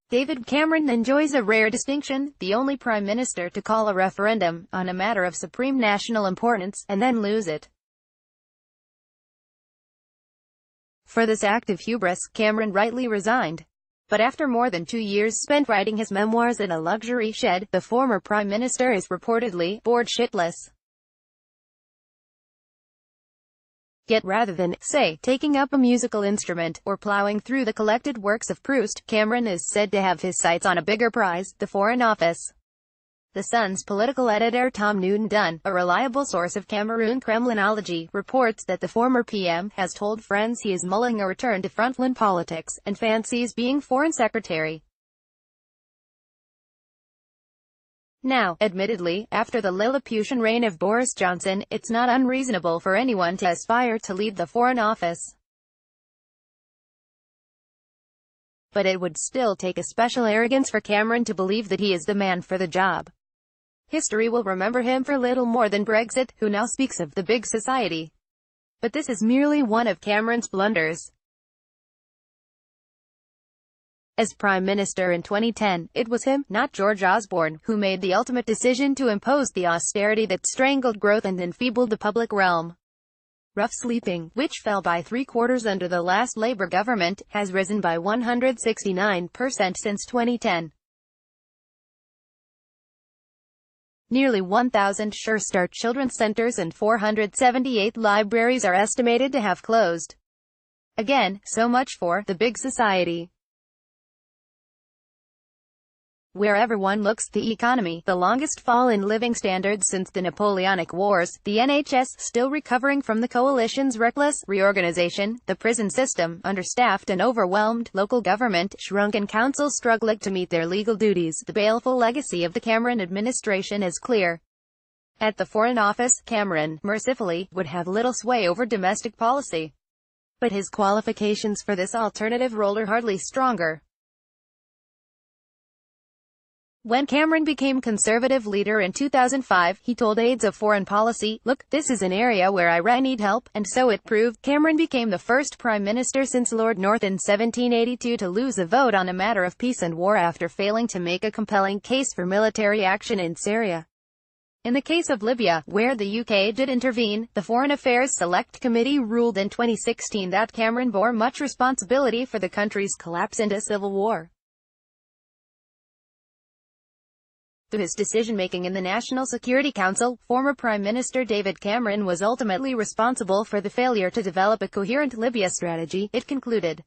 David Cameron enjoys a rare distinction, the only prime minister to call a referendum on a matter of supreme national importance, and then lose it. For this act of hubris, Cameron rightly resigned. But after more than 2 years spent writing his memoirs in a luxury shed, the former prime minister is reportedly bored shitless. Yet rather than, say, taking up a musical instrument, or ploughing through the collected works of Proust, Cameron is said to have his sights on a bigger prize, the Foreign Office. The Sun's political editor Tom Newton-Dunn, a reliable source of Cameroon Kremlinology, reports that the former PM has told friends he is mulling a return to frontline politics, and fancies being foreign secretary. Now, admittedly, after the Lilliputian reign of Boris Johnson, it's not unreasonable for anyone to aspire to lead the Foreign Office. But it would still take a special arrogance for Cameron to believe that he is the man for the job. History will remember him for little more than Brexit, who now speaks of the big society. But this is merely one of Cameron's blunders. As Prime Minister in 2010, it was him, not George Osborne, who made the ultimate decision to impose the austerity that strangled growth and enfeebled the public realm. Rough sleeping, which fell by 3/4 under the last Labour government, has risen by 169% since 2010. Nearly 1,000 Sure Start children's centres and 478 libraries are estimated to have closed. Again, so much for the big society. Wherever one looks, the economy, the longest fall in living standards since the Napoleonic Wars, the NHS still recovering from the coalition's reckless reorganization, the prison system, understaffed and overwhelmed, local government, shrunken councils struggling to meet their legal duties. The baleful legacy of the Cameron administration is clear. At the Foreign Office, Cameron, mercifully, would have little sway over domestic policy. But his qualifications for this alternative role are hardly stronger. When Cameron became Conservative leader in 2005, he told aides of foreign policy, "Look, this is an area where I need help," and so it proved. Cameron became the first prime minister since Lord North in 1782 to lose a vote on a matter of peace and war after failing to make a compelling case for military action in Syria. In the case of Libya, where the UK did intervene, the Foreign Affairs Select Committee ruled in 2016 that Cameron bore much responsibility for the country's collapse into civil war. Through his decision-making in the National Security Council, former Prime Minister David Cameron was ultimately responsible for the failure to develop a coherent Libya strategy, it concluded.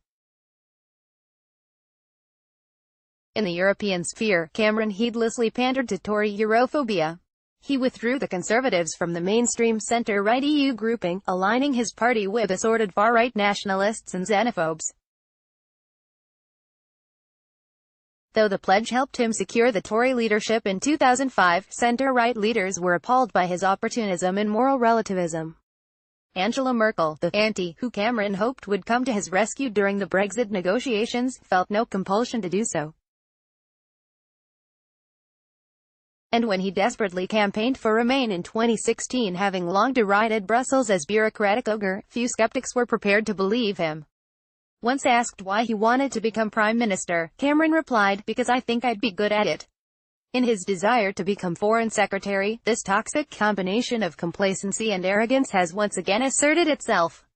In the European sphere, Cameron heedlessly pandered to Tory Europhobia. He withdrew the Conservatives from the mainstream centre-right EU grouping, aligning his party with assorted far-right nationalists and xenophobes. Though the pledge helped him secure the Tory leadership in 2005, centre-right leaders were appalled by his opportunism and moral relativism. Angela Merkel, the auntie, who Cameron hoped would come to his rescue during the Brexit negotiations, felt no compulsion to do so. And when he desperately campaigned for Remain in 2016, having long derided Brussels as bureaucratic ogre, few skeptics were prepared to believe him. Once asked why he wanted to become Prime Minister, Cameron replied, "Because I think I'd be good at it." In his desire to become Foreign Secretary, this toxic combination of complacency and arrogance has once again asserted itself.